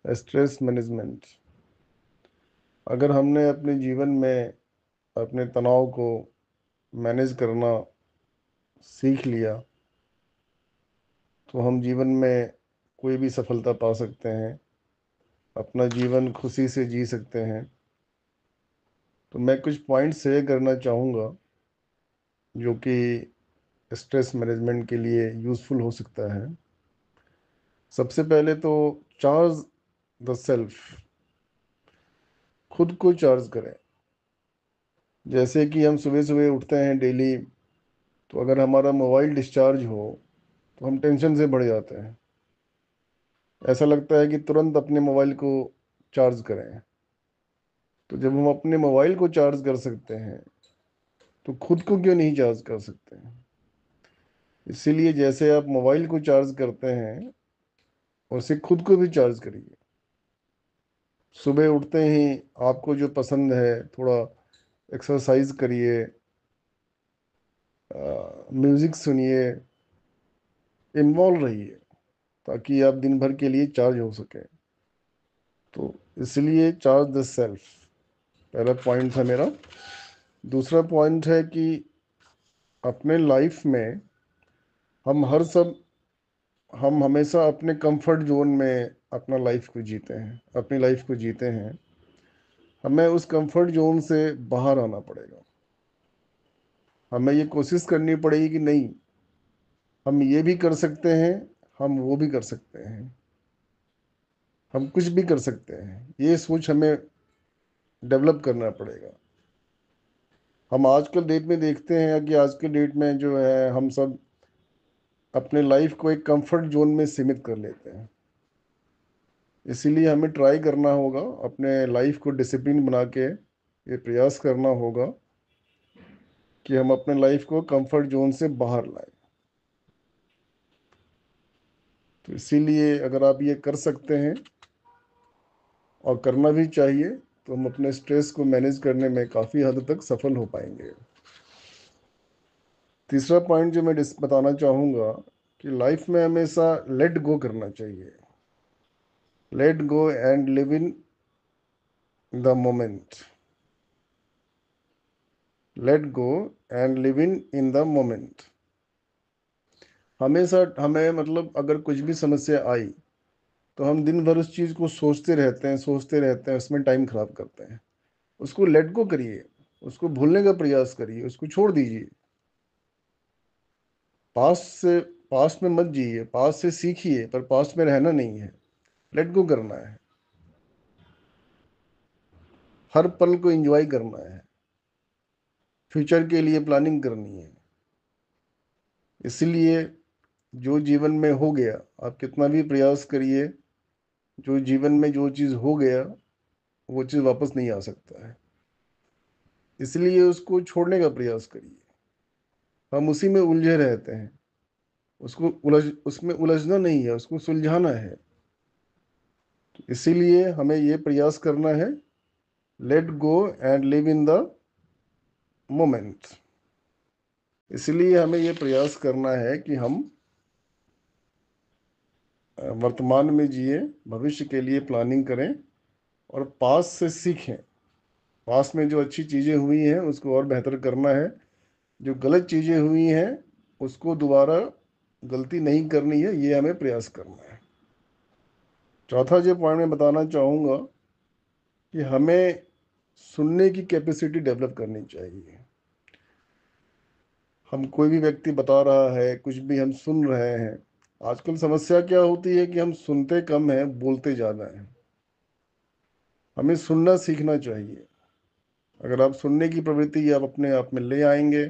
Stress management. अगर हमने अपने जीवन में अपने तनाव को मैनेज करना सीख लिया तो हम जीवन में कोई भी सफलता पा सकते हैं, अपना जीवन खुशी से जी सकते हैं। तो मैं कुछ पॉइंट शेयर करना चाहूँगा जो कि स्ट्रेस मैनेजमेंट के लिए यूज़फुल हो सकता है। सबसे पहले तो चार्ज द सेल्फ, खुद को चार्ज करें। जैसे कि हम सुबह सुबह उठते हैं डेली, तो अगर हमारा मोबाइल डिस्चार्ज हो तो हम टेंशन से बढ़ जाते हैं। ऐसा लगता है कि तुरंत अपने मोबाइल को चार्ज करें। तो जब हम अपने मोबाइल को चार्ज कर सकते हैं तो खुद को क्यों नहीं चार्ज कर सकते हैं। इसीलिए जैसे आप मोबाइल को चार्ज करते हैं वैसे खुद को भी चार्ज करिए। सुबह उठते ही आपको जो पसंद है थोड़ा एक्सरसाइज करिए, म्यूजिक सुनिए, इन्वॉल्व रहिए ताकि आप दिन भर के लिए चार्ज हो सके। तो इसलिए चार्ज द सेल्फ पहला पॉइंट था मेरा। दूसरा पॉइंट है कि अपने लाइफ में हम हर सब हम हमेशा अपने कंफर्ट जोन में अपना लाइफ को जीते हैं, अपनी लाइफ को जीते हैं। हमें उस कंफर्ट जोन से बाहर आना पड़ेगा। हमें ये कोशिश करनी पड़ेगी कि नहीं, हम ये भी कर सकते हैं, हम वो भी कर सकते हैं, हम कुछ भी कर सकते हैं। ये सोच हमें डेवलप करना पड़ेगा। हम आज के डेट में देखते हैं कि आज के डेट में जो है हम सब अपने लाइफ को एक कंफर्ट जोन में सीमित कर लेते हैं। इसीलिए हमें ट्राई करना होगा, अपने लाइफ को डिसिप्लिन बना के ये प्रयास करना होगा कि हम अपने लाइफ को कंफर्ट जोन से बाहर लाएं। तो इसीलिए अगर आप ये कर सकते हैं और करना भी चाहिए तो हम अपने स्ट्रेस को मैनेज करने में काफ़ी हद तक सफल हो पाएंगे। तीसरा पॉइंट जो मैं बताना चाहूँगा कि लाइफ में हमेशा लेट गो करना चाहिए। Let go and live in the moment. Let go and live in the moment. हमेशा हमें मतलब अगर कुछ भी समस्या आई तो हम दिन भर उस चीज़ को सोचते रहते हैं, सोचते रहते हैं, उसमें टाइम खराब करते हैं। उसको लेट गो करिए, उसको भूलने का प्रयास करिए, उसको छोड़ दीजिए। पास्ट से पास्ट में मत जिए, पास्ट से सीखिए पर पास्ट में रहना नहीं है, लेट गो करना है। हर पल को एंजॉय करना है, फ्यूचर के लिए प्लानिंग करनी है। इसलिए जो जीवन में हो गया, आप कितना भी प्रयास करिए, जो जीवन में जो चीज़ हो गया वो चीज़ वापस नहीं आ सकता है। इसलिए उसको छोड़ने का प्रयास करिए। हम उसी में उलझे रहते हैं। उसमें उलझना नहीं है, उसको सुलझाना है। इसीलिए हमें ये प्रयास करना है, let go and live in the moment. इसलिए हमें ये प्रयास करना है कि हम वर्तमान में जिए, भविष्य के लिए प्लानिंग करें और पास से सीखें। पास में जो अच्छी चीज़ें हुई हैं उसको और बेहतर करना है, जो गलत चीज़ें हुई हैं उसको दोबारा गलती नहीं करनी है, ये हमें प्रयास करना है। चौथा जो पॉइंट मैं बताना चाहूँगा कि हमें सुनने की कैपेसिटी डेवलप करनी चाहिए। हम कोई भी व्यक्ति बता रहा है, कुछ भी हम सुन रहे हैं। आजकल समस्या क्या होती है कि हम सुनते कम हैं, बोलते ज़्यादा हैं। हमें सुनना सीखना चाहिए। अगर आप सुनने की प्रवृत्ति आप अपने आप में ले आएंगे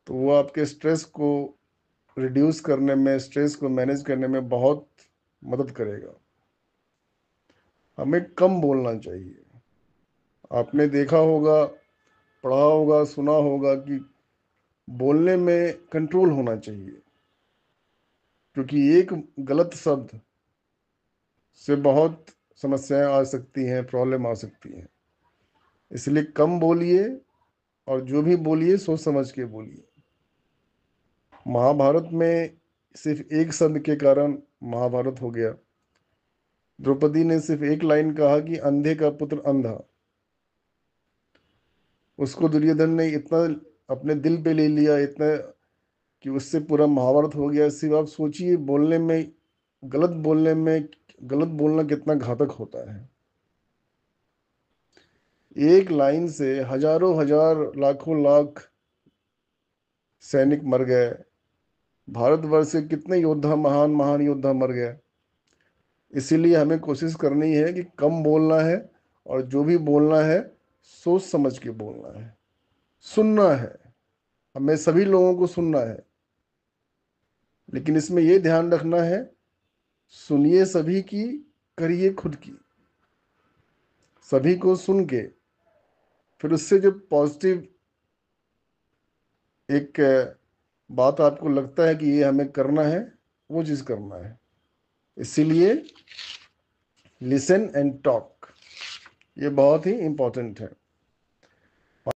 तो वो आपके स्ट्रेस को रिड्यूस करने में, स्ट्रेस को मैनेज करने में बहुत मदद करेगा। हमें कम बोलना चाहिए। आपने देखा होगा, पढ़ा होगा, सुना होगा कि बोलने में कंट्रोल होना चाहिए, क्योंकि एक गलत शब्द से बहुत समस्याएं आ सकती हैं, प्रॉब्लम आ सकती हैं। इसलिए कम बोलिए और जो भी बोलिए सोच समझ के बोलिए। महाभारत में सिर्फ एक शब्द के कारण महाभारत हो गया। द्रौपदी ने सिर्फ एक लाइन कहा कि अंधे का पुत्र अंधा, उसको दुर्योधन ने इतना अपने दिल पे ले लिया, इतना कि उससे पूरा महाभारत हो गया। सिर्फ आप सोचिए, बोलने में, गलत बोलने में, गलत बोलना कितना घातक होता है। एक लाइन से हजारों हजार, लाखों लाख सैनिक मर गए। भारतवर्ष के कितने योद्धा, महान महान योद्धा मर गए। इसीलिए हमें कोशिश करनी है कि कम बोलना है, और जो भी बोलना है सोच समझ के बोलना है, सुनना है। हमें सभी लोगों को सुनना है, लेकिन इसमें यह ध्यान रखना है, सुनिए सभी की, करिए खुद की। सभी को सुन के फिर उससे जो पॉजिटिव एक बात आपको लगता है कि ये हमें करना है, वो चीज करना है। इसीलिए लिसन एंड टॉक, ये बहुत ही इंपॉर्टेंट है।